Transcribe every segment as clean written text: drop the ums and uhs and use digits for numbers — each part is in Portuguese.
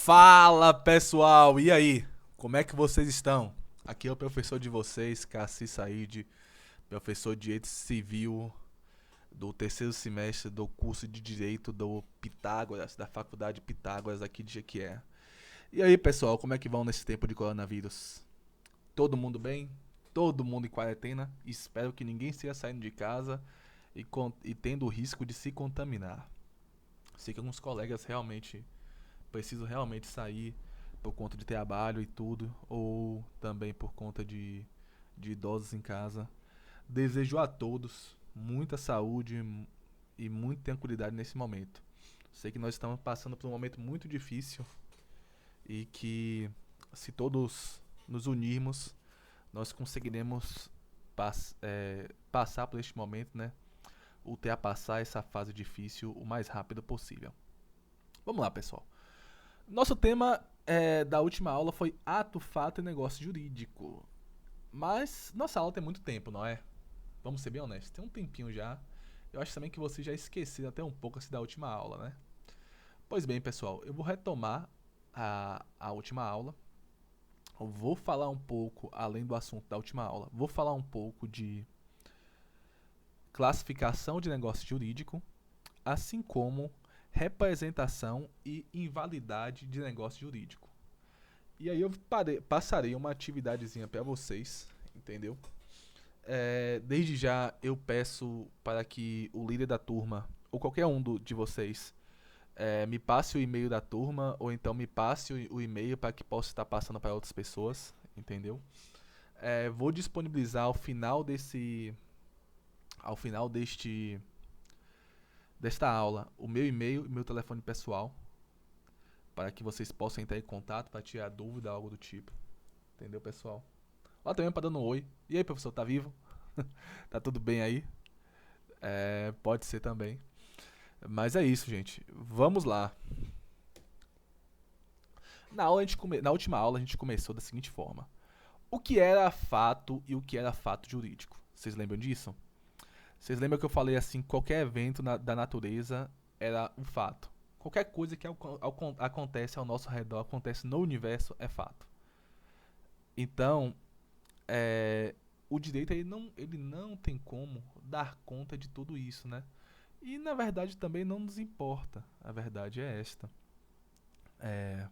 Fala pessoal, e aí? Como é que vocês estão? Aqui é o professor de vocês, Cassi Said, professor de Direito Civil do terceiro semestre do curso de Direito do Pitágoras, da Faculdade Pitágoras aqui de Jequié. E aí pessoal, como é que vão nesse tempo de coronavírus? Todo mundo bem? Todo mundo em quarentena? Espero que ninguém esteja saindo de casa e tendo o risco de se contaminar. Sei que alguns colegas realmente preciso realmente sair por conta de trabalho e tudo, ou também por conta de idosos em casa. Desejo a todos muita saúde e muita tranquilidade nesse momento. Sei que nós estamos passando por um momento muito difícil e que, se todos nos unirmos, nós conseguiremos passar por este momento, né? Ultrapassar essa fase difícil o mais rápido possível. Vamos lá, pessoal. Nosso tema da última aula foi ato, fato e negócio jurídico. Mas nossa aula tem muito tempo, não é? Vamos ser bem honestos, tem um tempinho já. Eu acho também que vocês já esqueceram até um pouco assim da última aula, né? Pois bem, pessoal, eu vou retomar a última aula. Eu vou falar um pouco, além do assunto da última aula, vou falar um pouco de classificação de negócio jurídico, assim como representação e invalidade de negócio jurídico. E aí eu passarei uma atividadezinha para vocês, entendeu? Desde já eu peço para que o líder da turma, ou qualquer um de vocês, me passe o e-mail da turma, ou então me passe o e-mail para que possa estar passando para outras pessoas, entendeu? Vou disponibilizar ao final desta aula, o meu e-mail e meu telefone pessoal, para que vocês possam entrar em contato para tirar dúvida, algo do tipo. Entendeu, pessoal? Lá também para dando um oi. E aí, professor, tá vivo? Tá tudo bem aí? Pode ser também. Mas é isso, gente. Vamos lá. Na última aula a gente começou da seguinte forma: o que era fato e o que era fato jurídico? Vocês lembram disso? Vocês lembram que eu falei assim, qualquer evento da natureza era um fato. Qualquer coisa que acontece ao nosso redor, acontece no universo, é fato. Então, é, o direito ele não tem como dar conta de tudo isso, né? E na verdade também não nos importa. A verdade é esta. É,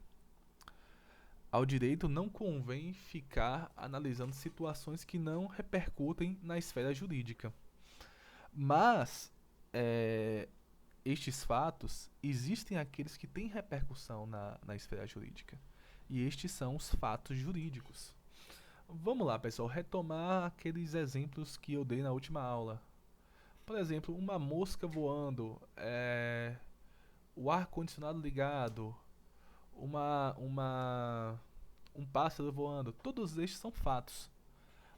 Ao direito não convém ficar analisando situações que não repercutem na esfera jurídica. Mas é, estes fatos, existem aqueles que têm repercussão na esfera jurídica. E estes são os fatos jurídicos. Vamos lá, pessoal, retomar aqueles exemplos que eu dei na última aula. Por exemplo, uma mosca voando, o ar-condicionado ligado, um pássaro voando. Todos estes são fatos.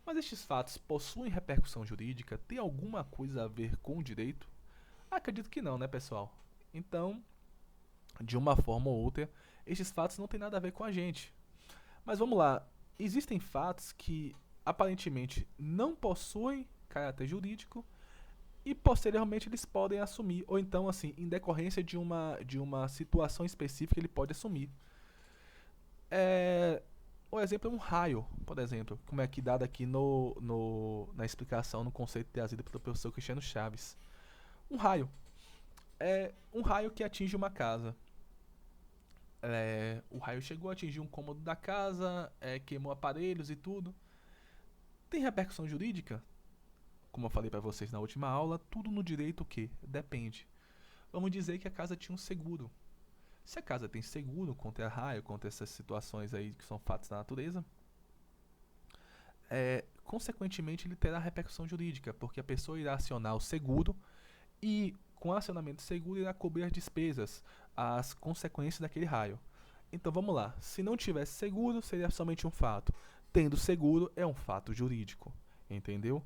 Mas estes fatos possuem repercussão jurídica? Tem alguma coisa a ver com o direito? Acredito que não, né, pessoal? Então, de uma forma ou outra, estes fatos não têm nada a ver com a gente. Mas vamos lá. Existem fatos que aparentemente não possuem caráter jurídico e posteriormente eles podem assumir, ou então assim, em decorrência de uma situação específica ele pode assumir. É, o exemplo é um raio, por exemplo, como é que dado aqui na explicação, no conceito trazido pelo professor Cristiano Chaves. Um raio é um raio que atinge uma casa. O raio chegou, atingiu um cômodo da casa, queimou aparelhos e tudo. Tem repercussão jurídica? Como eu falei para vocês na última aula, tudo no direito o quê? Depende. Vamos dizer que a casa tinha um seguro. Se a casa tem seguro contra raio, contra essas situações aí que são fatos da natureza, consequentemente ele terá repercussão jurídica, porque a pessoa irá acionar o seguro e, com o acionamento do seguro, irá cobrir as despesas, as consequências daquele raio. Então vamos lá, se não tivesse seguro, seria somente um fato. Tendo seguro, é um fato jurídico, entendeu?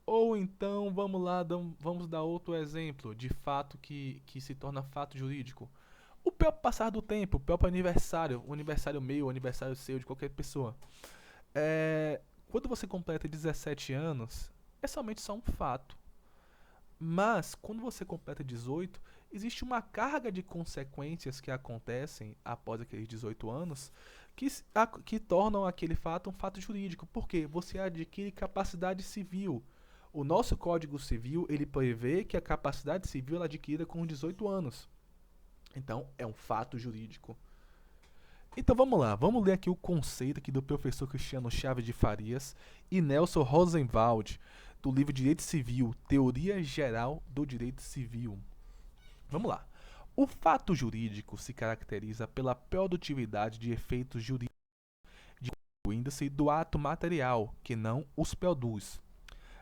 Ou então, vamos lá, vamos dar outro exemplo de fato que se torna fato jurídico. O próprio passar do tempo, o próprio aniversário, o aniversário meu, o aniversário seu, de qualquer pessoa. Quando você completa 17 anos, é somente só um fato. Mas, quando você completa 18, existe uma carga de consequências que acontecem após aqueles 18 anos que tornam aquele fato um fato jurídico. Por quê? Você adquire capacidade civil. O nosso Código Civil, ele prevê que a capacidade civil ela adquira com 18 anos. Então, é um fato jurídico. Então vamos lá, vamos ler aqui o conceito aqui do professor Cristiano Chaves de Farias e Nelson Rosenwald, do livro Direito Civil, Teoria Geral do Direito Civil. Vamos lá. O fato jurídico se caracteriza pela produtividade de efeitos jurídicos, distinguindo-se do ato material, que não os produz,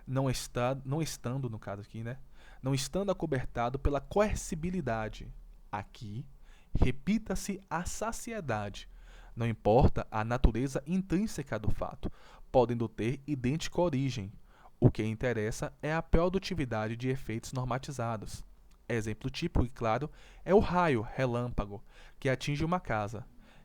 não estando, no caso aqui, né? Não estando acobertado pela coercibilidade. Aqui, repita-se a saciedade. Não importa a natureza intrínseca do fato, podendo ter idêntica origem. O que interessa é a produtividade de efeitos normatizados. Exemplo típico e claro é o raio relâmpago que atinge uma casa.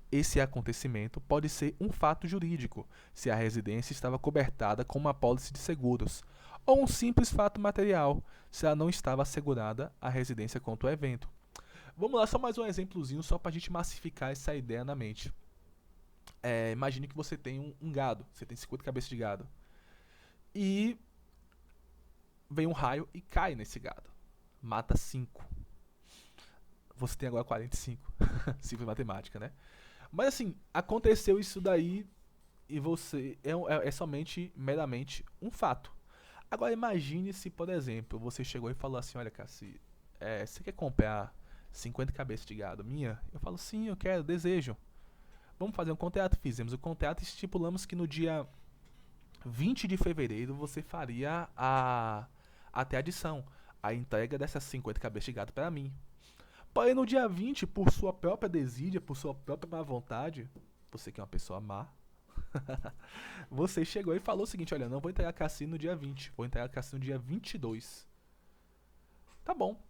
Esse acontecimento pode ser um fato jurídico, se a residência estava cobertada com uma apólice de seguros, ou um simples fato material, se ela não estava assegurada a residência contra o evento. Vamos lá, só mais um exemplozinho, só para a gente massificar essa ideia na mente. Imagine que você tem um gado, você tem 50 cabeças de gado, e vem um raio e cai nesse gado. Mata 5. Você tem agora 45. Simples matemática, né? Mas assim, aconteceu isso daí e você é somente, meramente, um fato. Agora imagine se, por exemplo, você chegou e falou assim, olha, Cassi, você quer comprar 50 cabeças de gado minha? Eu falo, sim, eu quero, desejo. Vamos fazer um contrato. Fizemos o contrato e estipulamos que no dia 20 de fevereiro você faria até a adição, a entrega dessas 50 cabeças de gado para mim. Porém, no dia 20, por sua própria desídia, por sua própria má vontade, você que é uma pessoa má, você chegou e falou o seguinte, olha, não vou entregar a Cassi no dia 20, vou entregar a Cassi no dia 22. Tá bom.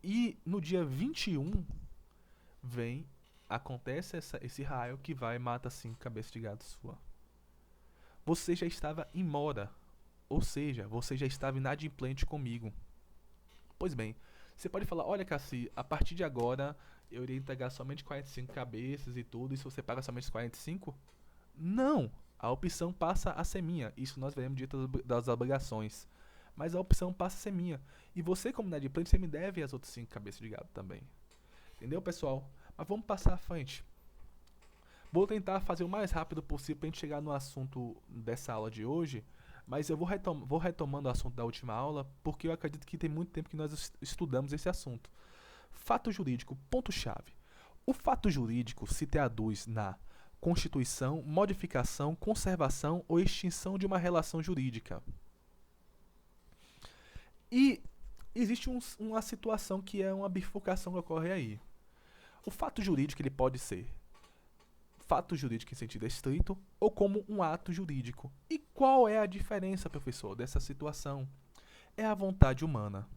E no dia 21, acontece esse raio que vai e mata 5 cabeças de gado sua. Você já estava em mora, ou seja, você já estava inadimplente comigo. Pois bem, você pode falar, olha, Cassi, a partir de agora eu irei entregar somente 45 cabeças e tudo, e se você paga somente 45? Não! A opção passa a ser minha. Isso nós veremos dentro das obrigações. Mas a opção passa a ser minha. E você, como inadimplente, você me deve as outras 5 cabeças de gado também. Entendeu, pessoal? Mas vamos passar à frente. Vou tentar fazer o mais rápido possível para a gente chegar no assunto dessa aula de hoje, mas eu vou retomando o assunto da última aula, porque eu acredito que tem muito tempo que nós estudamos esse assunto. Fato jurídico, ponto-chave. O fato jurídico se traduz na constituição, modificação, conservação ou extinção de uma relação jurídica. E existe uma situação que é uma bifurcação que ocorre aí. O fato jurídico ele pode ser fato jurídico em sentido estrito ou como um ato jurídico. E qual é a diferença, professor, dessa situação? É a vontade humana.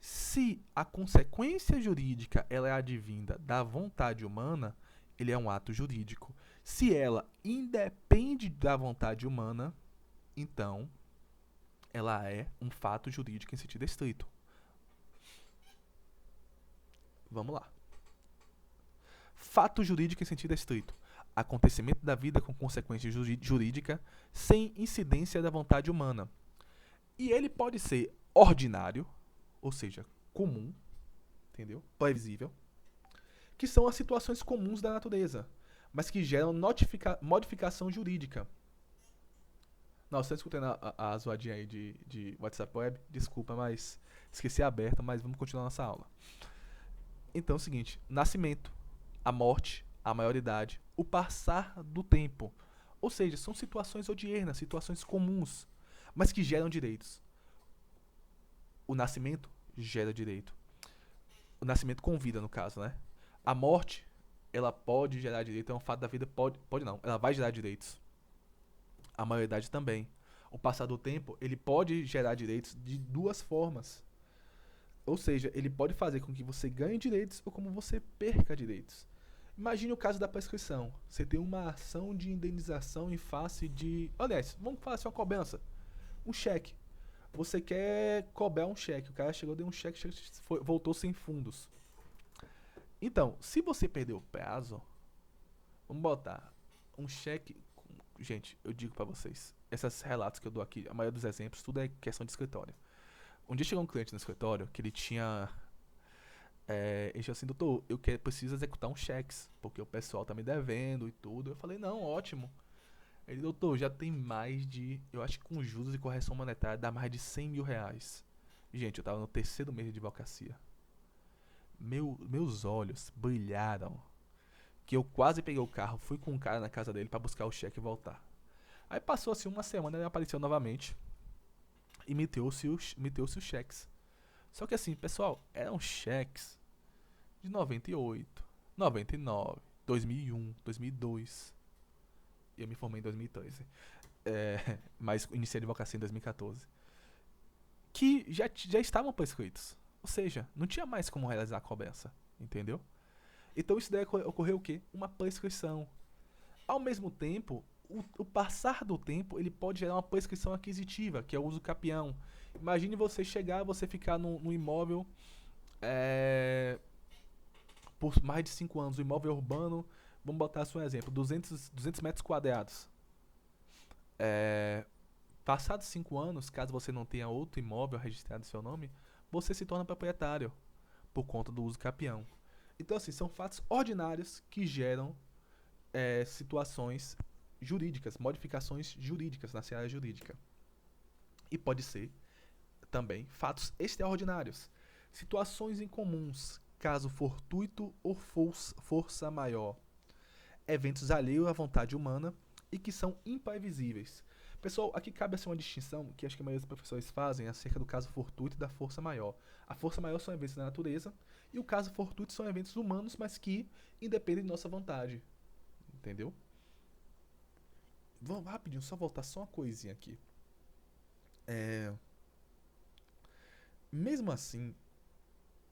Se a consequência jurídica ela é advinda da vontade humana, ele é um ato jurídico. Se ela independe da vontade humana, então ela é um fato jurídico em sentido estrito. Vamos lá. Fato jurídico em sentido estrito. Acontecimento da vida com consequência jurídica sem incidência da vontade humana. E ele pode ser ordinário, ou seja, comum, entendeu? Previsível, que são as situações comuns da natureza, mas que geram modificação jurídica. Nossa, estou escutando a zoadinha aí de WhatsApp Web, desculpa, mas esqueci aberta, mas vamos continuar nossa aula. Então é o seguinte, nascimento, a morte, a maioridade, o passar do tempo. Ou seja, são situações odiernas, situações comuns, mas que geram direitos. O nascimento gera direito. O nascimento com vida, no caso, né? A morte, ela pode gerar direito, é um fato da vida, pode não, ela vai gerar direitos. A maioridade também. O passar do tempo, ele pode gerar direitos de duas formas. Ou seja, ele pode fazer com que você ganhe direitos ou como você perca direitos. Imagine o caso da prescrição. Você tem uma ação de indenização em face de... Aliás, vamos falar assim, uma cobrança. Um cheque. Você quer cobrar um cheque. O cara chegou, deu um cheque, voltou sem fundos. Então, se você perder o prazo, vamos botar um cheque. Gente, eu digo pra vocês, esses relatos que eu dou aqui, a maioria dos exemplos, tudo é questão de escritório. Um dia chegou um cliente no escritório que ele tinha. Ele disse assim, doutor, preciso executar uns cheques, porque o pessoal tá me devendo e tudo. Eu falei, não, ótimo. Ele, doutor, já tem mais de. Eu acho que com juros e correção monetária dá mais de 100 mil reais. Gente, eu tava no terceiro mês de advocacia. Meus olhos brilharam. Que eu quase peguei o carro, fui com um cara na casa dele pra buscar o cheque e voltar. Aí passou assim uma semana, ele apareceu novamente e me trouxe os cheques. Só que assim, pessoal, eram cheques de 98, 99, 2001, 2002. E eu me formei em 2013. Mas iniciei a advocacia em 2014. Que já estavam prescritos. Ou seja, não tinha mais como realizar a cobrança. Entendeu? Então isso daí ocorreu o quê? Uma prescrição. Ao mesmo tempo, o passar do tempo ele pode gerar uma prescrição aquisitiva, que é o uso capião. Imagine você chegar, você ficar num imóvel por mais de 5 anos, um imóvel urbano, vamos botar assim um exemplo, 200 metros quadrados. Passados 5 anos, caso você não tenha outro imóvel registrado em seu nome, você se torna proprietário por conta do uso capião. Então, assim, são fatos ordinários que geram situações jurídicas, modificações jurídicas na seara jurídica. E pode ser também fatos extraordinários, situações incomuns, caso fortuito ou força maior, eventos alheios à vontade humana e que são imprevisíveis. Pessoal, aqui cabe assim uma distinção que acho que a maioria dos professores fazem acerca do caso fortuito e da força maior. A força maior são eventos da natureza e o caso fortuito são eventos humanos, mas que independem de nossa vontade. Entendeu? Vamos rapidinho, só voltar só uma coisinha aqui. Mesmo assim,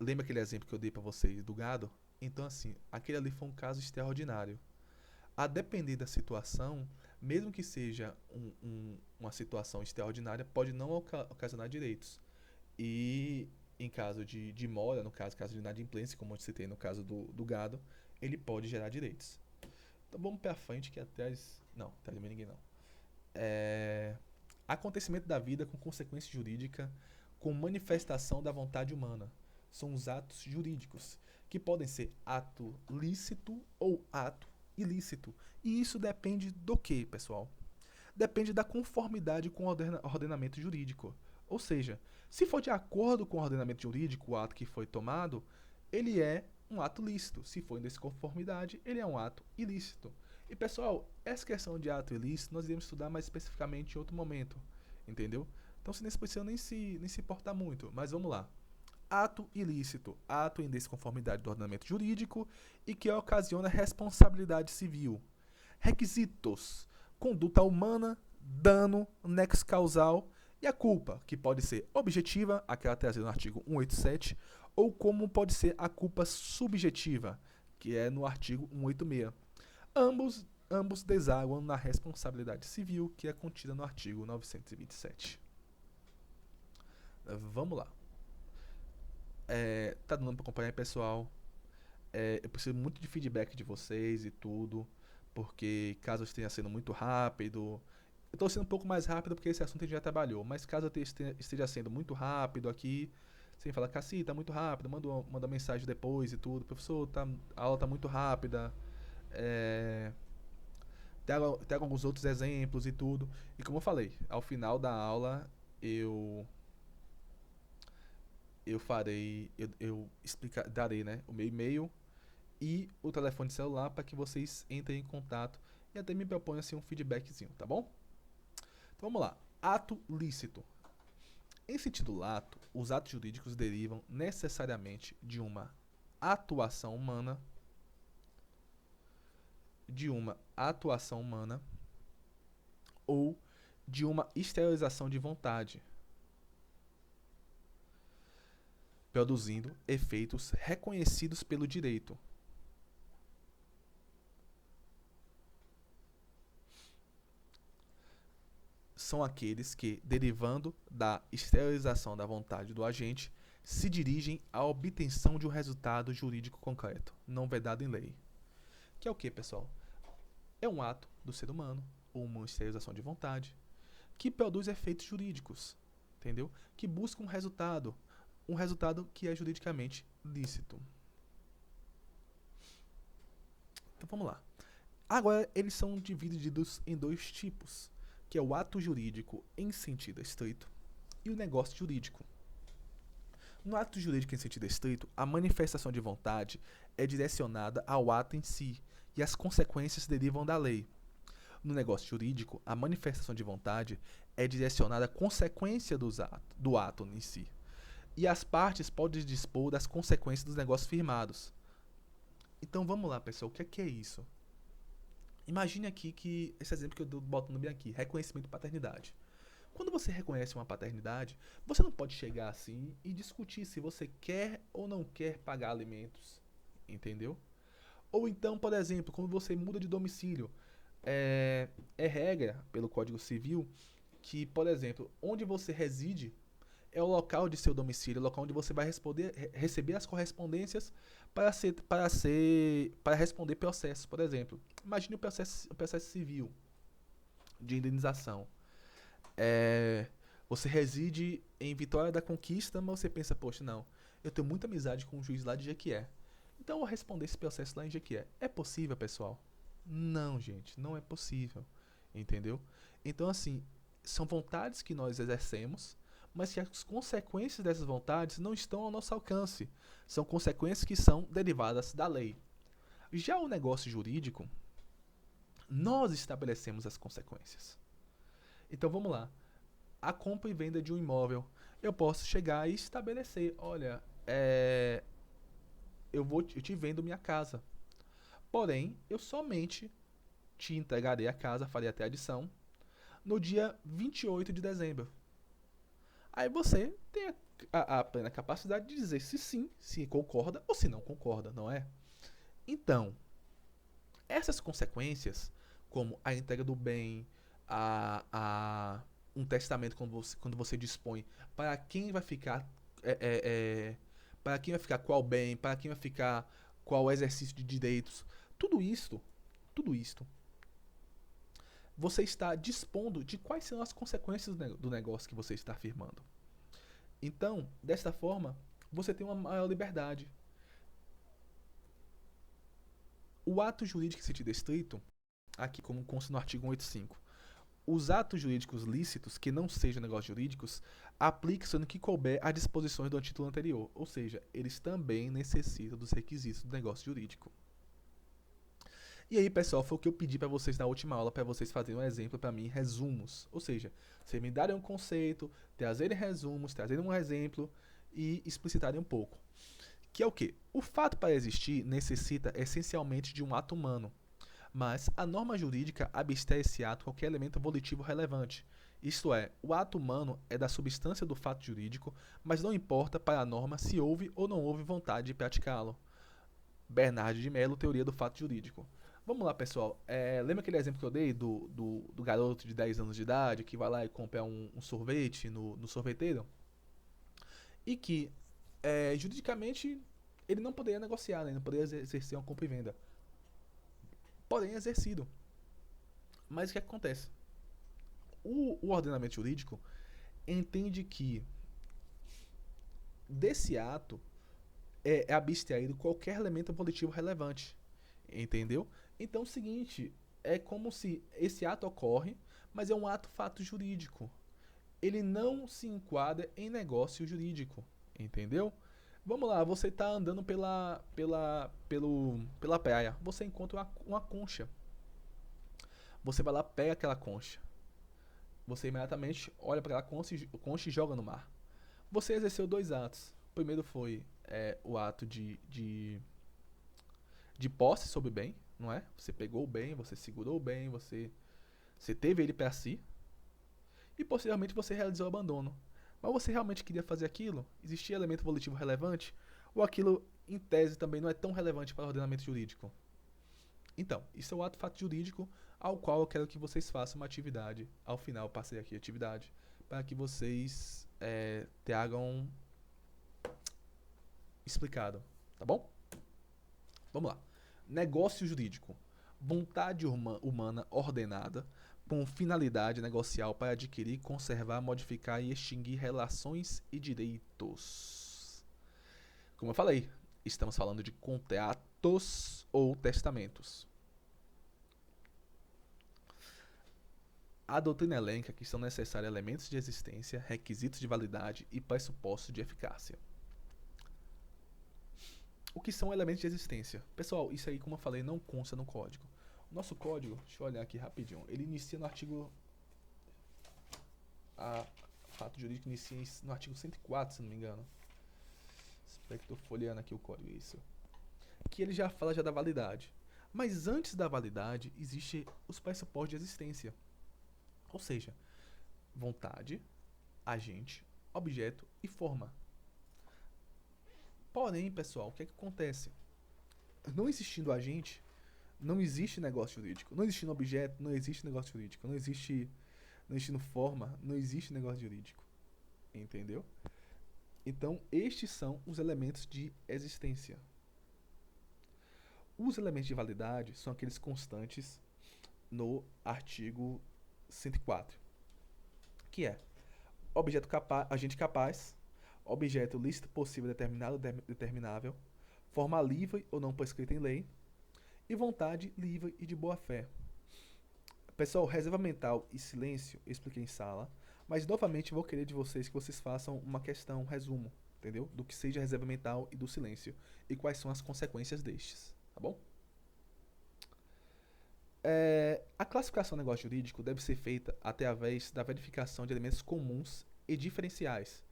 lembra aquele exemplo que eu dei pra vocês do gado? Então, assim, aquele ali foi um caso extraordinário. A depender da situação, mesmo que seja uma situação extraordinária, pode não ocasionar direitos. E em caso de mora, no caso de inadimplência, como eu citei no caso do gado, ele pode gerar direitos. Então vamos pra frente que atrás. Não, atrás de mim ninguém não. Acontecimento da vida com consequência jurídica, com manifestação da vontade humana. São os atos jurídicos, que podem ser ato lícito ou ato ilícito. E isso depende do que, pessoal? Depende da conformidade com o ordenamento jurídico. Ou seja, se for de acordo com o ordenamento jurídico o ato que foi tomado, ele é um ato lícito. Se for em desconformidade, ele é um ato ilícito. E pessoal, essa questão de ato ilícito nós iremos estudar mais especificamente em outro momento. Entendeu? Então você nem precisa nem se importar muito. Mas vamos lá. Ato ilícito, ato em desconformidade do ordenamento jurídico e que ocasiona responsabilidade civil. Requisitos: conduta humana, dano, nexo causal e a culpa, que pode ser objetiva, aquela trazida no artigo 187, ou como pode ser a culpa subjetiva, que é no artigo 186. Ambos desaguam na responsabilidade civil, que é contida no artigo 927. Vamos lá. Tá dando pra acompanhar, pessoal? Eu preciso muito de feedback de vocês e tudo, porque caso eu esteja sendo muito rápido, eu tô sendo um pouco mais rápido porque esse assunto a gente já trabalhou, mas caso eu esteja sendo muito rápido aqui, sem falar, Cassi, tá muito rápido, manda mensagem depois e tudo, professor, a aula tá muito rápida, trago alguns outros exemplos e tudo, e como eu falei, ao final da aula eu farei, darei, né, o meu e-mail e o telefone celular para que vocês entrem em contato e até me proponham assim, um feedbackzinho, tá bom? Então vamos lá. Ato lícito. Em sentido lato, os atos jurídicos derivam necessariamente de uma atuação humana, ou de uma exteriorização de vontade, produzindo efeitos reconhecidos pelo direito. são aqueles que, derivando da exteriorização da vontade do agente, se dirigem à obtenção de um resultado jurídico concreto, não vedado em lei. Que é o que, pessoal? É um ato do ser humano, ou uma exteriorização de vontade, que produz efeitos jurídicos, entendeu? Que busca um resultado que é juridicamente lícito. Então vamos lá. Agora, eles são divididos em dois tipos, que é o ato jurídico em sentido estrito e o negócio jurídico. No ato jurídico em sentido estrito, a manifestação de vontade é direcionada ao ato em si e as consequências derivam da lei. No negócio jurídico, a manifestação de vontade é direcionada à consequência do ato em si. E as partes podem dispor das consequências dos negócios firmados. Então vamos lá, pessoal, o que é isso? Imagine aqui que esse exemplo que eu estou botando bem aqui, reconhecimento de paternidade. Quando você reconhece uma paternidade, você não pode chegar assim e discutir se você quer ou não quer pagar alimentos, entendeu? Ou então, por exemplo, quando você muda de domicílio, é regra pelo Código Civil que, por exemplo, onde você reside é o local de seu domicílio, o local onde você vai receber as correspondências para responder processos. Por exemplo, imagine o processo civil de indenização. Você reside em Vitória da Conquista, mas você pensa, poxa, não, eu tenho muita amizade com um juiz lá de Jequié. Então eu vou responder esse processo lá em Jequié. É possível, pessoal? Não, gente, não é possível. Entendeu? Então, assim, são vontades que nós exercemos, mas que as consequências dessas vontades não estão ao nosso alcance. São consequências que são derivadas da lei. Já o negócio jurídico, nós estabelecemos as consequências. Então vamos lá. A compra e venda de um imóvel. Eu posso chegar e estabelecer, olha, eu te vendo minha casa. Porém, eu somente te entregarei a casa, farei até a adição, no dia 28 de dezembro. Aí você tem a plena capacidade de dizer se sim, se concorda ou se não concorda, não é? Então, essas consequências, como a entrega do bem, um testamento quando você dispõe para quem vai ficar para quem vai ficar qual bem, para quem vai ficar qual exercício de direitos, tudo isto, você está dispondo de quais são as consequências do negócio que você está firmando. Então, desta forma, você tem uma maior liberdade. O ato jurídico em sentido estrito, aqui como consta no artigo 185, os atos jurídicos lícitos que não sejam negócios jurídicos aplicam-se no que couber às disposições do título anterior, ou seja, eles também necessitam dos requisitos do negócio jurídico. E aí, pessoal, foi o que eu pedi para vocês na última aula, para vocês fazerem um exemplo para mim, resumos. Ou seja, vocês me darem um conceito, trazerem resumos, trazerem um exemplo e explicitarem um pouco. Que é o quê? O fato para existir necessita essencialmente de um ato humano, mas a norma jurídica abstrai esse ato qualquer elemento volitivo relevante. Isto é, o ato humano é da substância do fato jurídico, mas não importa para a norma se houve ou não houve vontade de praticá-lo. Bernardo de Mello, Teoria do Fato Jurídico. Vamos lá, pessoal. Lembra aquele exemplo que eu dei do garoto de 10 anos de idade que vai lá e compra um sorvete no sorveteiro? E que, juridicamente, ele não poderia negociar, né? Ele não poderia exercer uma compra e venda. Porém, exercido. Mas o que acontece? O ordenamento jurídico entende que desse ato é abstraído qualquer elemento volitivo relevante. Entendeu? Então é o seguinte, é como se esse ato ocorre, mas é um fato jurídico. Ele não se enquadra em negócio jurídico. Entendeu? Vamos lá, você está andando pela praia. Você encontra uma concha. Você vai lá, pega aquela concha. Você imediatamente olha para aquela concha e joga no mar. Você exerceu dois atos. O primeiro foi o ato de posse sobre o bem, não é? Você pegou o bem, você segurou o bem, você teve ele para si. E posteriormente você realizou o abandono. Mas você realmente queria fazer aquilo? Existia elemento volitivo relevante? Ou aquilo, em tese, também não é tão relevante para o ordenamento jurídico? Então, isso é o ato fato jurídico ao qual eu quero que vocês façam uma atividade. Ao final, eu passei aqui a atividade para que vocês tragam explicado, tá bom? Vamos lá. Negócio jurídico. Vontade humana ordenada com finalidade negocial para adquirir, conservar, modificar e extinguir relações e direitos. Como eu falei, estamos falando de contratos ou testamentos. A doutrina elenca que são necessários elementos de existência, requisitos de validade e pressupostos de eficácia. O que são elementos de existência? Pessoal, isso aí, como eu falei, não consta no código. O nosso código, deixa eu olhar aqui rapidinho, ele inicia no artigo... fato jurídico inicia no artigo 104, se não me engano. Espera que estou folheando aqui o código, isso. Que ele já fala da validade. Mas antes da validade, existem os pressupostos de existência. Ou seja, vontade, agente, objeto e forma. Porém, pessoal, o que é que acontece? Não existindo agente, não existe negócio jurídico. Não existindo objeto, não existe negócio jurídico. Não existindo forma, não existe negócio jurídico. Entendeu? Então, estes são os elementos de existência. Os elementos de validade são aqueles constantes no artigo 104, que é objeto capaz, agente capaz, objeto lícito, possível, determinado, determinável, forma livre ou não prescrita em lei, e vontade livre e de boa fé. Pessoal, reserva mental e silêncio, eu expliquei em sala, mas novamente vou querer de vocês que vocês façam uma questão, um resumo, entendeu? Do que seja reserva mental e do silêncio, e quais são as consequências destes, tá bom? A classificação do negócio jurídico deve ser feita através da verificação de elementos comuns e diferenciais,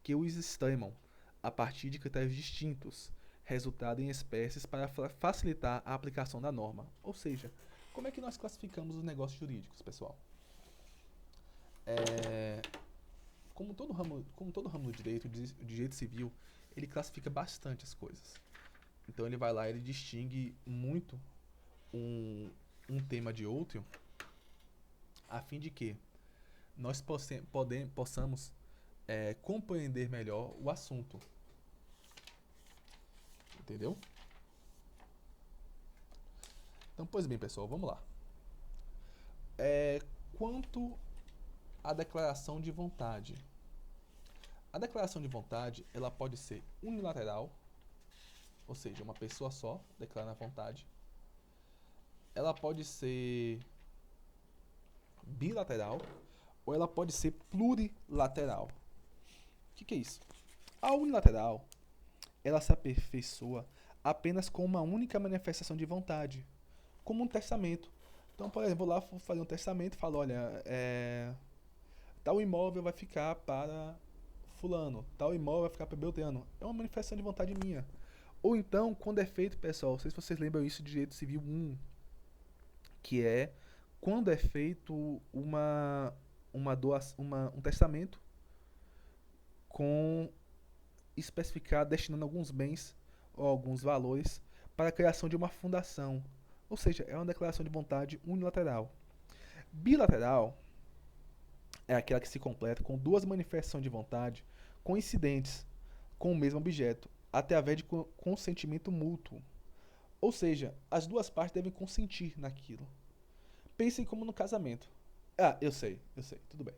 que os extremam a partir de critérios distintos, resultado em espécies para facilitar a aplicação da norma. Ou seja, como é que nós classificamos os negócios jurídicos, pessoal? Como todo ramo do direito, o direito civil, ele classifica bastante as coisas. Então ele vai lá, ele distingue muito um tema de outro, a fim de que nós possamos compreender melhor o assunto. Entendeu? Então, pois bem, pessoal, vamos lá. Quanto à declaração de vontade. A declaração de vontade, ela pode ser unilateral, ou seja, uma pessoa só declara a vontade. Ela pode ser bilateral ou ela pode ser plurilateral. O que é isso? A unilateral, ela se aperfeiçoa apenas com uma única manifestação de vontade, como um testamento. Então, por exemplo, vou lá fazer um testamento e falo, olha, tal imóvel vai ficar para fulano, tal imóvel vai ficar para Beltrano. É uma manifestação de vontade minha. Ou então, quando é feito, pessoal, não sei se vocês lembram isso de Direito Civil 1, que é quando é feito um testamento com especificar, destinando alguns bens ou alguns valores para a criação de uma fundação. Ou seja, é uma declaração de vontade unilateral. Bilateral é aquela que se completa com duas manifestações de vontade coincidentes com o mesmo objeto, através de consentimento mútuo. Ou seja, as duas partes devem consentir naquilo. Pensem como no casamento. Eu sei, tudo bem.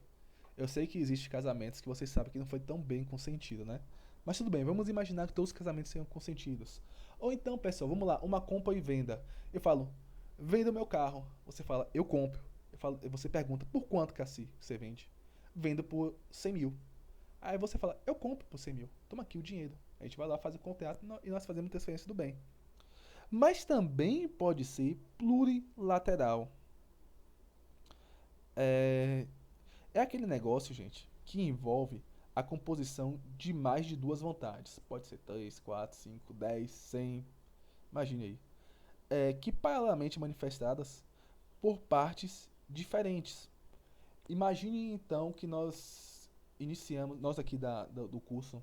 Eu sei que existem casamentos que vocês sabem que não foi tão bem consentido, né? Mas tudo bem, vamos imaginar que todos os casamentos sejam consentidos. Ou então, pessoal, vamos lá, uma compra e venda. Eu falo, venda o meu carro. Você fala, eu compro. Você pergunta, por quanto, Cassi, você vende? Vendo por 100 mil. Aí você fala, eu compro por 100 mil. Toma aqui o dinheiro. A gente vai lá, faz o contrato e nós fazemos transferência do bem. Mas também pode ser plurilateral. É aquele negócio, gente, que envolve a composição de mais de duas vontades. Pode ser 3, 4, 5, 10, 100. Imagine aí. Que paralelamente manifestadas por partes diferentes. Imagine então que nós iniciamos, nós aqui do curso,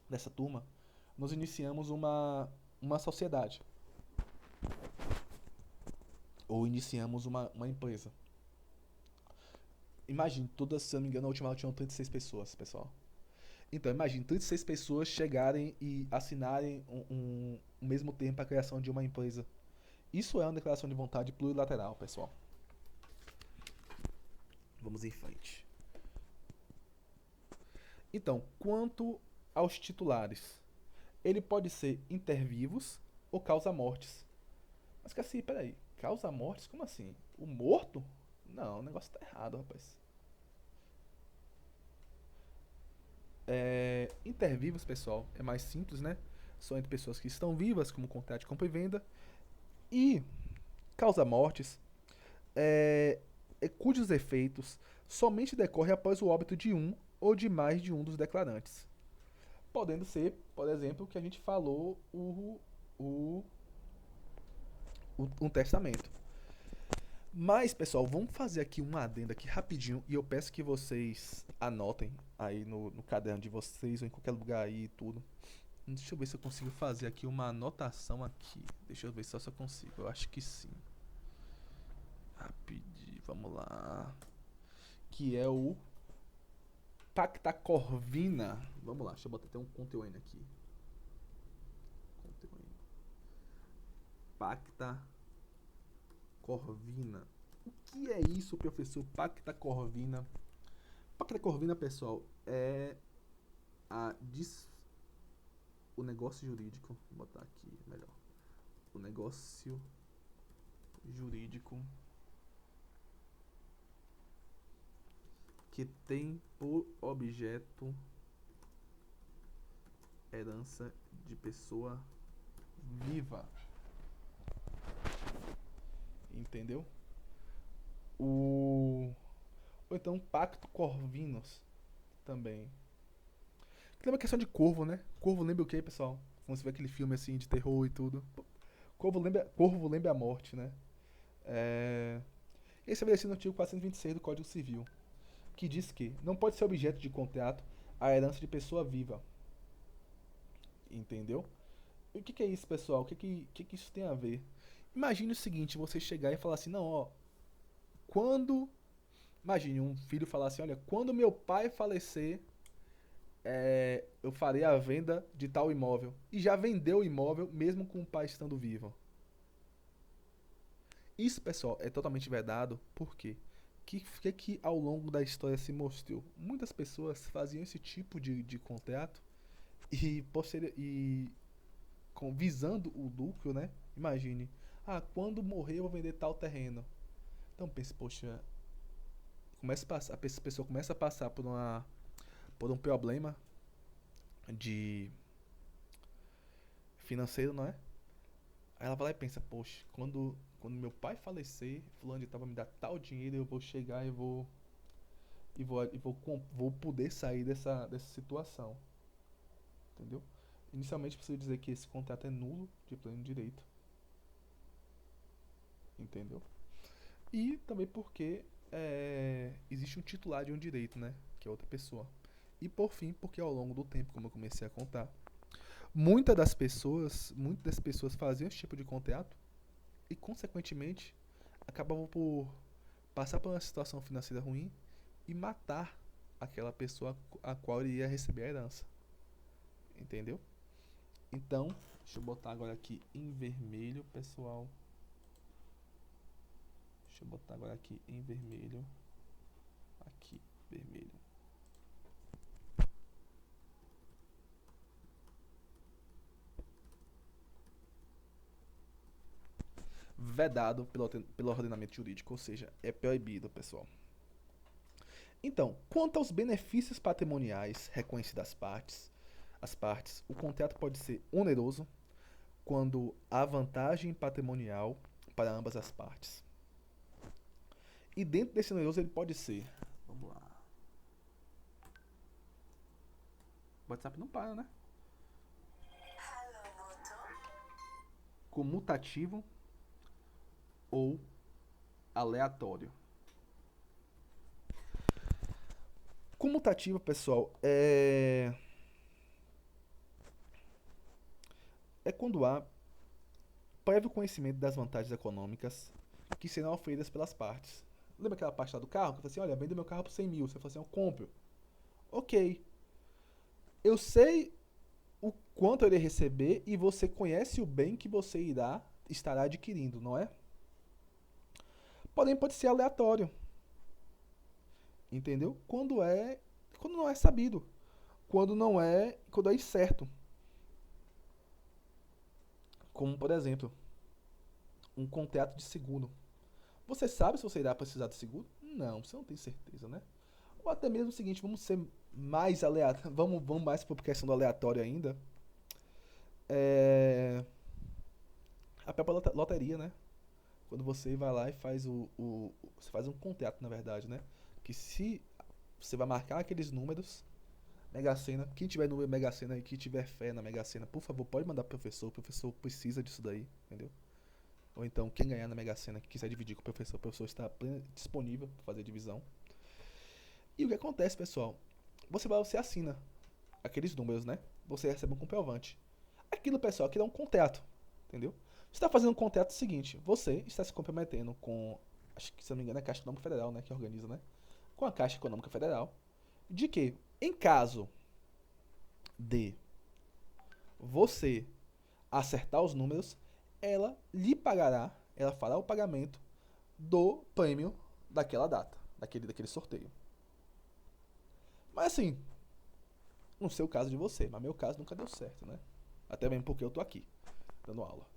dessa turma, nós iniciamos uma sociedade. ou iniciamos uma empresa. Imagine, todas, se eu não me engano, a última aula tinham 36 pessoas, pessoal. Então, imagine 36 pessoas chegarem e assinarem um mesmo termo para a criação de uma empresa. Isso é uma declaração de vontade plurilateral, pessoal. Vamos em frente. Então, quanto aos titulares, ele pode ser intervivos ou causa-mortes. Mas, Cassi, peraí, causa-mortes? Como assim? O morto? Não, o negócio tá errado, rapaz. Intervivos, pessoal, é mais simples, né? São entre pessoas que estão vivas, como contrato de compra e venda. E causa-mortes cujos efeitos somente decorrem após o óbito de um ou de mais de um dos declarantes. Podendo ser, por exemplo, o que a gente falou, o, um testamento. Mas, pessoal, vamos fazer aqui uma adenda aqui rapidinho e eu peço que vocês anotem aí no caderno de vocês ou em qualquer lugar aí e tudo. Deixa eu ver se eu consigo fazer aqui uma anotação aqui. Deixa eu ver só se eu consigo. Eu acho que sim. Rapidinho, vamos lá. Que é o Pacta Corvina. Vamos lá, deixa eu botar até um conteúdo aqui. Conteúdo. Pacta Corvina. O que é isso, professor? Pacta Corvina. Pacta Corvina, pessoal, é o negócio jurídico. Vou botar aqui melhor. O negócio jurídico que tem por objeto herança de pessoa viva. Entendeu? Ou então Pacto Corvinus também. Que lembra a questão de Corvo, né? Corvo lembra o que, pessoal? Quando você vê aquele filme assim de terror e tudo. Corvo lembra a morte, né? Esse é estabelecido no artigo 426 do Código Civil, que diz que não pode ser objeto de contrato a herança de pessoa viva. Entendeu? E o que é isso, pessoal? O que isso tem a ver? Imagine o seguinte, você chegar e falar assim, não, ó, quando... Imagine um filho falar assim, olha, quando meu pai falecer, eu farei a venda de tal imóvel. E já vendeu o imóvel mesmo com o pai estando vivo. Isso, pessoal, é totalmente vedado. Por quê? Que ao longo da história se mostrou? Muitas pessoas faziam esse tipo de contrato e visando o lucro, né? Imagine, quando morrer eu vou vender tal terreno. Então pense, poxa, a pessoa começa a passar por um problema de financeiro, não é? Aí ela vai lá e pensa, poxa, quando meu pai falecer, fulano de tal vai me dar tal dinheiro, eu vou chegar vou poder sair dessa situação. Entendeu? Inicialmente preciso dizer que esse contrato é nulo de pleno direito. Entendeu? E também porque existe um titular de um direito, né? Que é outra pessoa. E por fim, porque ao longo do tempo, como eu comecei a contar, muitas das pessoas faziam esse tipo de contrato e, consequentemente, acabavam por passar por uma situação financeira ruim e matar aquela pessoa a qual ele ia receber a herança. Entendeu? Então, deixa eu botar agora aqui em vermelho, pessoal. Deixa eu botar agora aqui em vermelho. Aqui, vermelho. Vedado pelo ordenamento jurídico, ou seja, é proibido, pessoal. Então, quanto aos benefícios patrimoniais reconhecidos às partes, o contrato pode ser oneroso quando há vantagem patrimonial para ambas as partes. E dentro desse oneroso ele pode ser, vamos lá. O WhatsApp não para, né? Comutativo ou aleatório. Comutativo, pessoal, é quando há prévio conhecimento das vantagens econômicas que serão oferidas pelas partes. Lembra aquela parte lá do carro? Que eu falei assim, olha, venda meu carro por 100 mil. Você falou assim, eu compro. Ok. Eu sei o quanto eu irei receber e você conhece o bem que você estará adquirindo, não é? Porém, pode ser aleatório, entendeu? Quando não é sabido, quando é incerto. Como, por exemplo, um contrato de seguro. Você sabe se você irá precisar de seguro? Não, você não tem certeza, né? Ou até mesmo o seguinte, vamos ser mais aleatório, vamos mais por questão do aleatório ainda. É, a própria loteria, né? Quando você vai lá e você faz um contrato, na verdade, né? Que se você vai marcar aqueles números, Mega Sena, quem tiver número Mega Sena e quem tiver fé na Mega Sena, por favor, pode mandar pro professor, o professor precisa disso daí, entendeu? Ou então, quem ganhar na Mega Sena, que quiser dividir com o professor está disponível para fazer a divisão. E o que acontece, pessoal? Você assina aqueles números, né? Você recebe um comprovante. Aquilo, pessoal, aquilo é um contrato, entendeu? Você está fazendo um contrato seguinte, você está se comprometendo com, acho que se não me engano é a Caixa Econômica Federal, né, que organiza, né? Com a Caixa Econômica Federal, de que, em caso de você acertar os números, ela fará o pagamento do prêmio daquela data, daquele sorteio. Mas assim, não sei o caso de você, mas meu caso nunca deu certo, né? Até mesmo porque eu tô aqui, dando aula.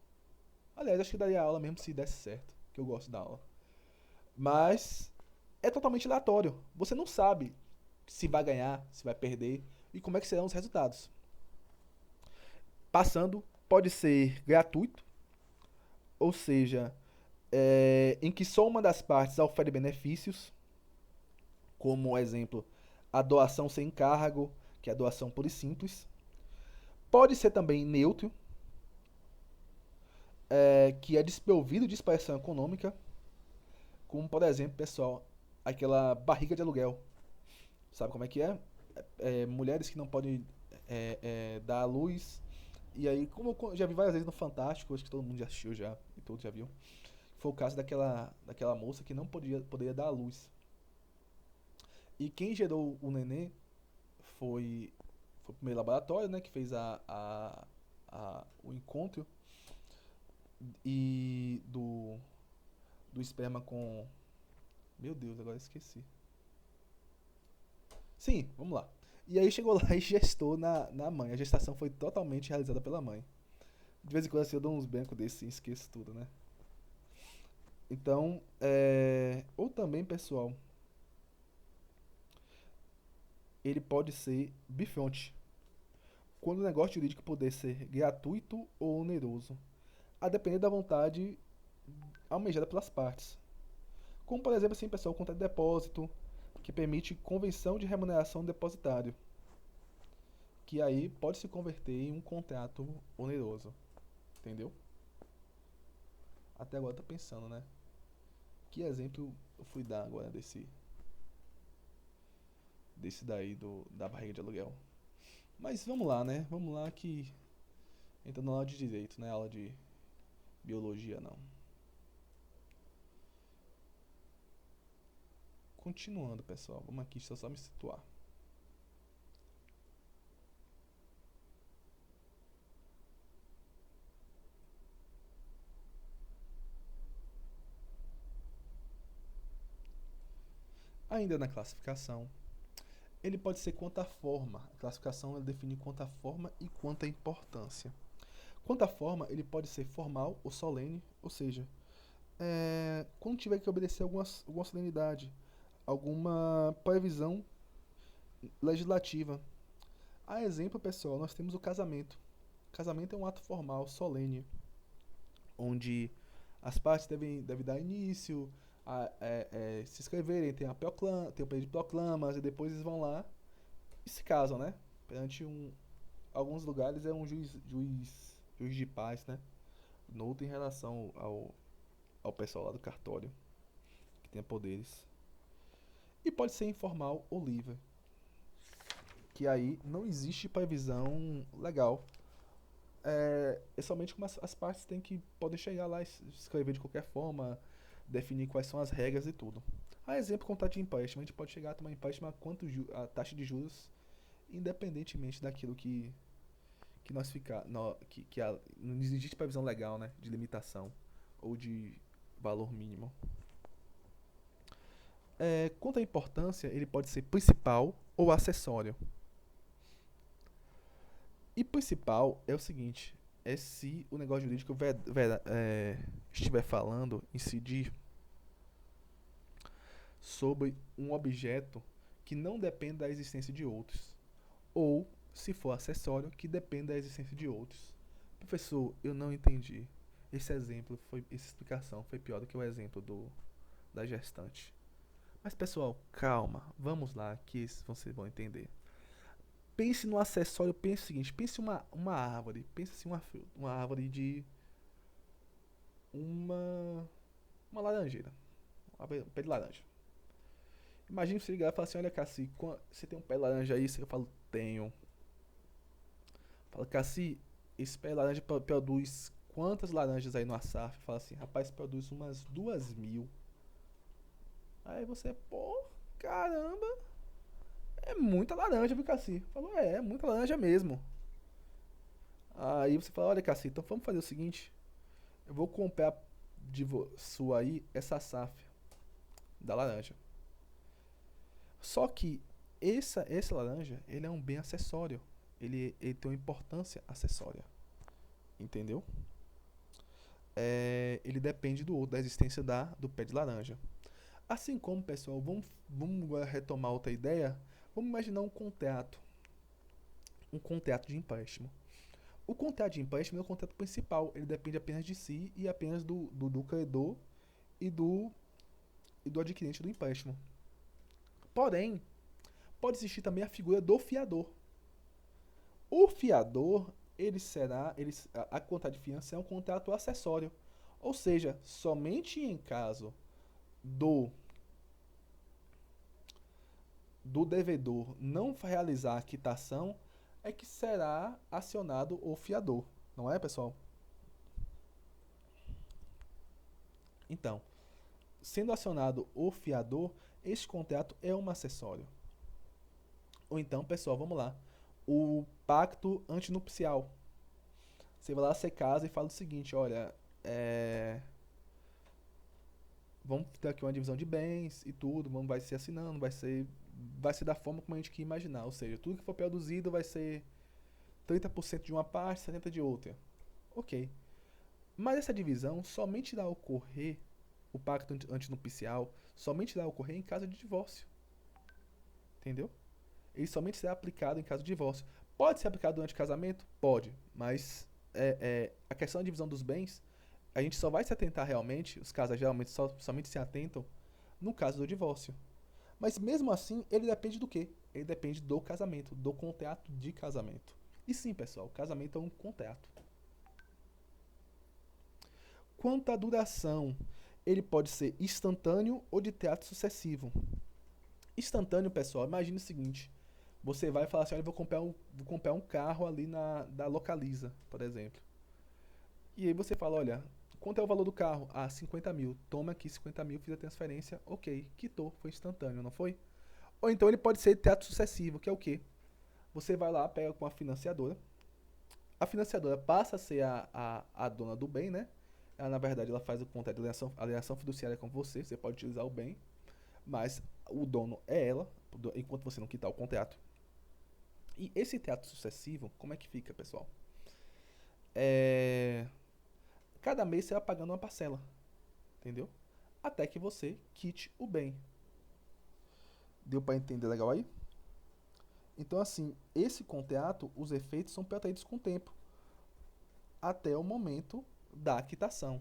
Aliás, acho que daria aula mesmo se desse certo, que eu gosto da aula. Mas é totalmente aleatório. Você não sabe se vai ganhar, se vai perder e como é que serão os resultados. Passando, pode ser gratuito, ou seja, em que só uma das partes oferece benefícios, como exemplo, a doação sem encargo, que é a doação pura e simples. Pode ser também neutro, que é desprovido de expressão econômica, como por exemplo, pessoal, aquela barriga de aluguel. Sabe como é que é? Mulheres que não podem dar à luz. E aí, como eu já vi várias vezes no Fantástico, acho que todo mundo já assistiu já, e todos já viu. Foi o caso daquela moça que não poderia dar à luz. E quem gerou o nenê foi o primeiro laboratório, né, que fez o encontro e do esperma com... Meu Deus, agora esqueci. Sim, vamos lá. E aí chegou lá e gestou na mãe. A gestação foi totalmente realizada pela mãe. De vez em quando assim, eu dou uns brancos desses e esqueço tudo, né? Então, ou também, pessoal, ele pode ser bifronte. Quando o negócio jurídico poder ser gratuito ou oneroso, a depender da vontade almejada pelas partes. Como, por exemplo, assim, pessoal, o contrato de depósito, que permite convenção de remuneração do depositário, que aí pode se converter em um contrato oneroso, entendeu? Até agora eu tô pensando, né? Que exemplo eu fui dar agora desse daí da barriga de aluguel? Mas vamos lá, né? Vamos lá que entra na aula de direito, não é aula de biologia, não. Continuando, pessoal. Vamos aqui, deixa eu só me situar. Ainda na classificação, ele pode ser quanto à forma. A classificação ele define quanto à forma e quanto à importância. Quanto à forma, ele pode ser formal ou solene, ou seja, quando tiver que obedecer alguma solenidade, alguma previsão legislativa. A exemplo, pessoal, nós temos o casamento. O casamento é um ato formal, solene, onde as partes devem dar início, se inscreverem, tem o período de proclamas, e depois eles vão lá e se casam, né? Perante alguns lugares é um juiz de paz, né? No outro em relação ao pessoal lá do cartório, que tem poderes. E pode ser informal ou livre, que aí não existe previsão legal. É somente como as partes podem chegar lá e se inscrever de qualquer forma, definir quais são as regras e tudo. A exemplo, contrato de empréstimo, a gente pode chegar a tomar empréstimo a taxa de juros, independentemente daquilo que nós ficar, não existe previsão legal, né, de limitação ou de valor mínimo. Quanto à importância, ele pode ser principal ou acessório. E principal é o seguinte, é se o negócio jurídico estiver falando, incidir sobre um objeto que não depende da existência de outros, ou, se for acessório, que depende da existência de outros. Professor, eu não entendi. Essa explicação foi pior do que o exemplo da gestante. Mas pessoal, calma, vamos lá, que vocês vão entender. Pense no acessório, pense o seguinte, pense uma árvore, pense assim uma árvore de uma laranjeira, um pé de laranja. Imagina você ligar e falar assim, olha Cassi, você tem um pé de laranja aí? Eu falo, tenho. Fala, Cassi, esse pé de laranja produz quantas laranjas aí no Assaf? Fala assim, rapaz, produz umas 2.000. Aí você, pô, caramba, é muita laranja, viu, Cassi? Falou, é muita laranja mesmo. Aí você fala, olha, Cassi, então vamos fazer o seguinte, eu vou comprar sua aí essa SAF da laranja. Só que essa laranja, ele é um bem acessório. Ele tem uma importância acessória. Entendeu? Ele depende da existência do pé de laranja. Assim como, pessoal, vamos agora retomar outra ideia. Vamos imaginar um contrato. Um contrato de empréstimo. O contrato de empréstimo é o contrato principal. Ele depende apenas de si e apenas do credor e do adquirente do empréstimo. Porém, pode existir também a figura do fiador. O fiador, a contrato de fiança é um contrato acessório. Ou seja, somente em caso do devedor não realizar a quitação é que será acionado o fiador. Não é, pessoal? Então, sendo acionado o fiador, este contrato é um acessório. Ou então, pessoal, vamos lá. O pacto antinupcial. Você vai lá, você casa e fala o seguinte, olha, vamos ter aqui uma divisão de bens e tudo, vai ser assinando, vai ser da forma como a gente quer imaginar. Ou seja, tudo que for produzido vai ser 30% de uma parte, 70% de outra. Ok. Mas essa divisão somente irá ocorrer, o pacto antinupcial, somente irá ocorrer em caso de divórcio. Entendeu? Ele somente será aplicado em caso de divórcio. Pode ser aplicado durante o casamento? Pode. Mas a questão da divisão dos bens, a gente só vai se atentar realmente, os casais geralmente somente se atentam no caso do divórcio. Mas mesmo assim, ele depende do quê? Ele depende do casamento, do contrato de casamento. E sim, pessoal, casamento é um contrato. Quanto à duração, ele pode ser instantâneo ou de teatro sucessivo. Instantâneo, pessoal, imagine o seguinte. Você vai falar assim, olha, vou comprar um carro ali da Localiza, por exemplo. E aí você fala, olha, quanto é o valor do carro? 50 mil. Toma aqui 50 mil, fiz a transferência, ok, quitou, foi instantâneo, não foi? Ou então ele pode ser teatro sucessivo, que é o quê? Você vai lá, pega com a financiadora passa a ser a dona do bem, né? Ela, na verdade, ela faz o contrato de alienação fiduciária com você pode utilizar o bem, mas o dono é ela, enquanto você não quitar o contrato. E esse teatro sucessivo, como é que fica, pessoal? Cada mês você vai pagando uma parcela, entendeu? Até que você quite o bem. Deu para entender legal aí? Então, assim, esse contrato, os efeitos são protegidos com o tempo, até o momento da quitação.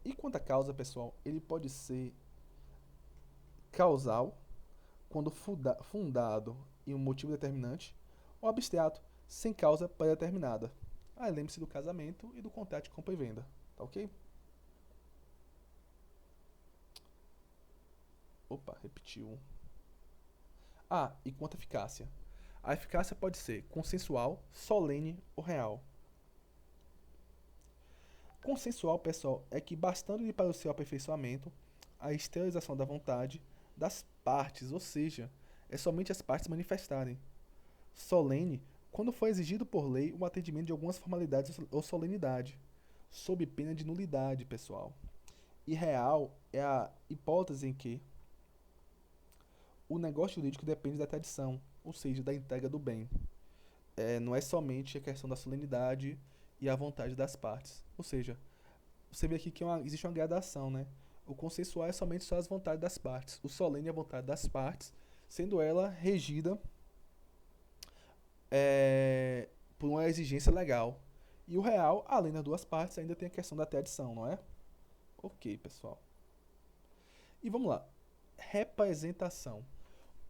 E quanto à causa, pessoal, ele pode ser causal, quando fundado em um motivo determinante, ou abstrato, sem causa pré-determinada. Lembre-se do casamento e do contrato de compra e venda, tá ok? Opa, repetiu. E quanto à eficácia? A eficácia pode ser consensual, solene ou real. Consensual, pessoal, é que bastando-lhe para o seu aperfeiçoamento a exteriorização da vontade das partes, ou seja, é somente as partes manifestarem. Solene, quando for exigido por lei o atendimento de algumas formalidades ou solenidade, sob pena de nulidade, pessoal. E real é a hipótese em que o negócio jurídico depende da tradição, ou seja, da entrega do bem. Não é somente a questão da solenidade e a vontade das partes. Ou seja, você vê aqui que existe uma gradação, né? O consensual é somente só as vontades das partes. O solene é a vontade das partes, sendo ela regida por uma exigência legal. E o real, além das duas partes, ainda tem a questão da tradição, não é? Ok, pessoal. E vamos lá. Representação.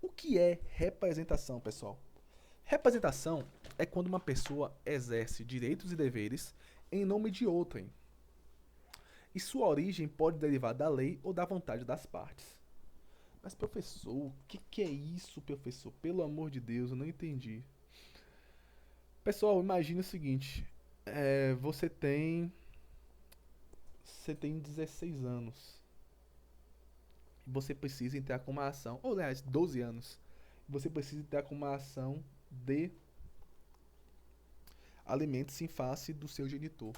O que é representação, pessoal? Representação é quando uma pessoa exerce direitos e deveres em nome de outrem. E sua origem pode derivar da lei ou da vontade das partes. Mas, professor, o que é isso, professor? Pelo amor de Deus, eu não entendi. Pessoal, imagine o seguinte: você tem 16 anos. Você precisa entrar com uma ação, ou aliás, 12 anos. Você precisa entrar com uma ação de alimentos em face do seu genitor.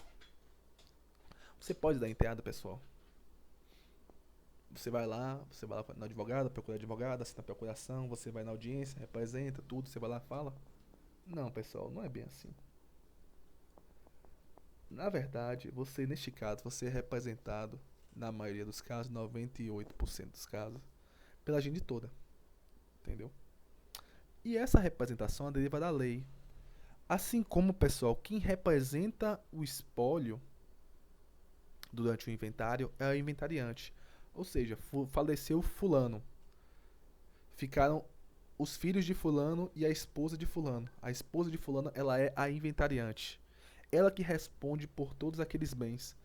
Você pode dar entrada, pessoal. Você vai lá na advogada, procura advogada, assina a procuração, você vai na audiência, representa tudo, você vai lá e fala. Não, pessoal, não é bem assim. Na verdade, neste caso, você é representado, na maioria dos casos, 98% dos casos, pela gente toda, entendeu? E essa representação é deriva da lei. Assim como, pessoal, quem representa o espólio durante o inventário é o inventariante. Ou seja, faleceu fulano. Ficaram os filhos de fulano e a esposa de fulano. A esposa de fulano, ela é a inventariante. Ela que responde por todos aqueles bens.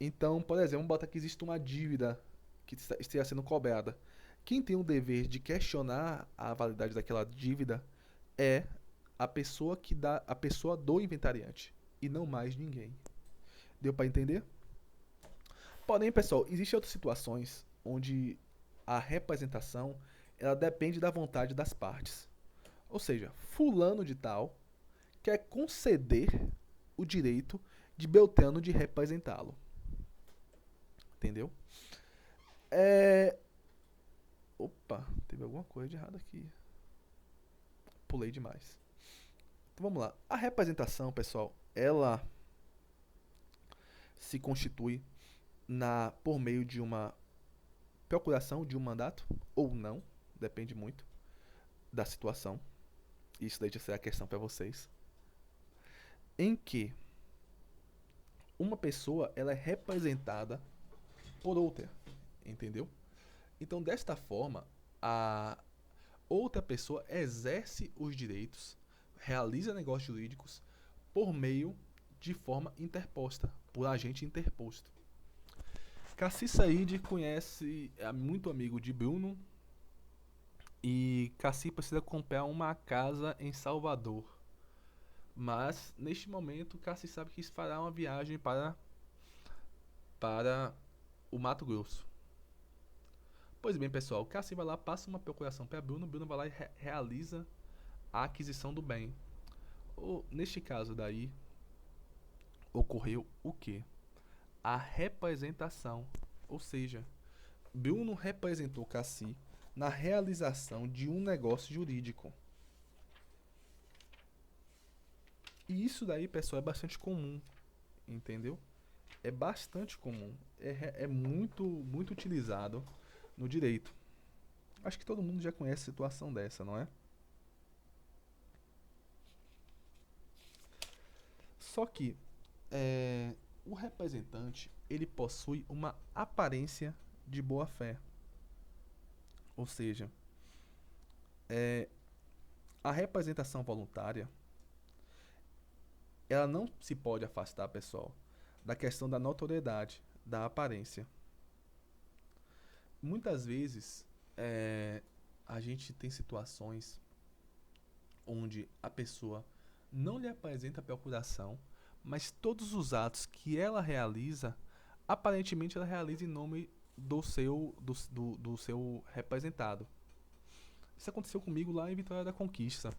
Então, por exemplo, vamos botar que existe uma dívida que esteja sendo cobrada. Quem tem o dever de questionar a validade daquela dívida é a pessoa do inventariante e não mais ninguém. Deu para entender? Porém, pessoal, existem outras situações onde a representação ela depende da vontade das partes. Ou seja, fulano de tal quer conceder o direito de Beltrano de representá-lo. Entendeu? É... Opa, teve alguma coisa de errado aqui. Pulei demais. Então vamos lá. A representação, pessoal, ela se constitui por meio de uma procuração de um mandato ou não, depende muito da situação. Isso daí já será a questão para vocês. Em que uma pessoa ela é representada por outra, entendeu? Então, desta forma, a outra pessoa exerce os direitos, realiza negócios jurídicos por meio de forma interposta, por agente interposto. Cassi Said é muito amigo de Bruno e Cassi precisa comprar uma casa em Salvador. Mas, neste momento, Cassi sabe que fará uma viagem para o Mato Grosso. Pois bem, pessoal, Cassi vai lá, passa uma procuração para Bruno vai lá e realiza a aquisição do bem. Neste caso daí, ocorreu o quê? A representação. Ou seja, Bruno representou Cassi na realização de um negócio jurídico. E isso daí, pessoal, é bastante comum, entendeu? É bastante comum. É muito, muito utilizado no direito. Acho que todo mundo já conhece a situação dessa, não é? Só que o representante ele possui uma aparência de boa fé. Ou seja, a representação voluntária ela não se pode afastar, pessoal, da questão da notoriedade, da aparência. Muitas vezes a gente tem situações onde a pessoa não lhe apresenta a procuração, mas todos os atos que ela realiza, aparentemente ela realiza em nome do seu representado. Isso aconteceu comigo lá em Vitória da Conquista,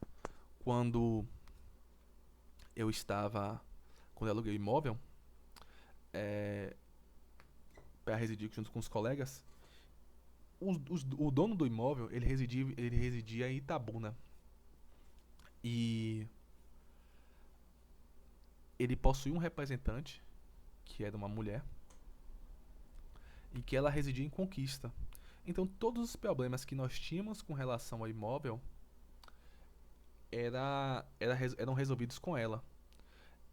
quando eu estava, quando eu aluguei o imóvel, é, para residir junto com os colegas. O dono do imóvel, ele residia em Itabuna. E ele possuía um representante, que era uma mulher, e que ela residia em Conquista. Então, todos os problemas que nós tínhamos com relação ao imóvel eram resolvidos com ela.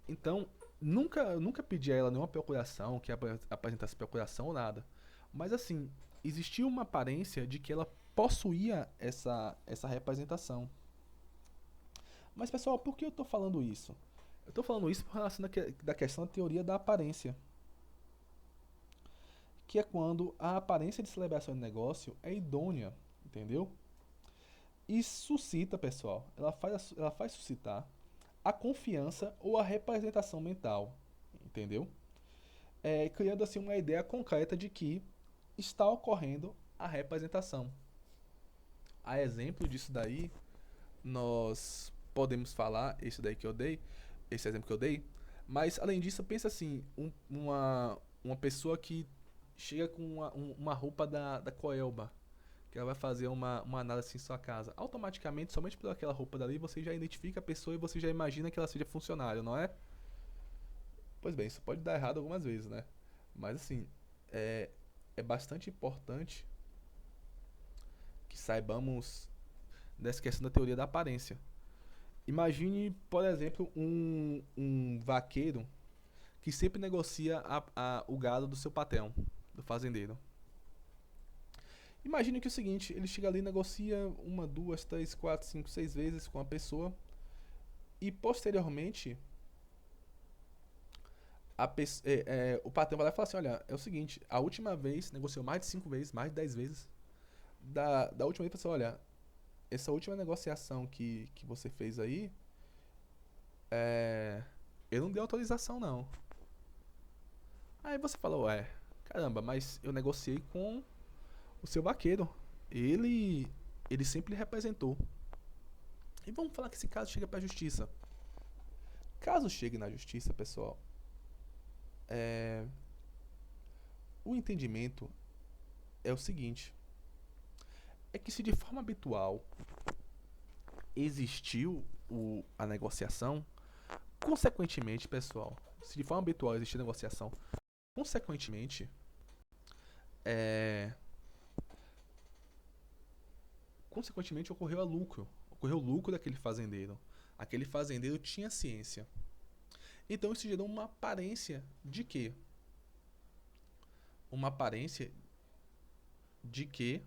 Então, nunca pedi a ela nenhuma procuração, que apresentasse procuração ou nada. Mas, assim, existia uma aparência de que ela possuía essa representação. Mas, pessoal, por que eu estou falando isso? Eu estou falando isso por relação da questão da teoria da aparência. Que é quando a aparência de celebração de negócio é idônea, entendeu? E suscita, pessoal, ela faz suscitar a confiança ou a representação mental, entendeu? Criando assim uma ideia concreta de que está ocorrendo a representação. A exemplo disso daí, nós podemos falar, esse exemplo que eu dei, mas além disso, pensa assim, uma pessoa que chega com uma roupa da Coelba, que ela vai fazer uma análise em sua casa. Automaticamente, somente por aquela roupa dali, você já identifica a pessoa e você já imagina que ela seja funcionário, não é? Pois bem, isso pode dar errado algumas vezes, né? Mas assim, é, é bastante importante que saibamos dessa questão da teoria da aparência. Imagine, por exemplo, um vaqueiro que sempre negocia o gado do seu patrão, do fazendeiro. Imagine que é o seguinte, ele chega ali e negocia uma, duas, três, quatro, cinco, seis vezes com a pessoa e posteriormente o patrão vai lá e fala assim, olha, é o seguinte, a última vez negociou mais de 5 vezes, mais de 10 vezes. Da última vez, pessoal, olha, essa última negociação que você fez aí, eu não dei autorização não. Aí você fala, ué, caramba, mas eu negociei com o seu vaqueiro. Ele, ele sempre representou. E vamos falar que esse caso chega pra justiça. Caso chegue na justiça, pessoal, o entendimento é o seguinte: é que se de forma habitual existiu a negociação, consequentemente, pessoal, se de forma habitual existiu a negociação, consequentemente, é, consequentemente ocorreu lucro daquele fazendeiro. Aquele fazendeiro tinha ciência. Então isso gerou uma aparência de quê? Uma aparência de que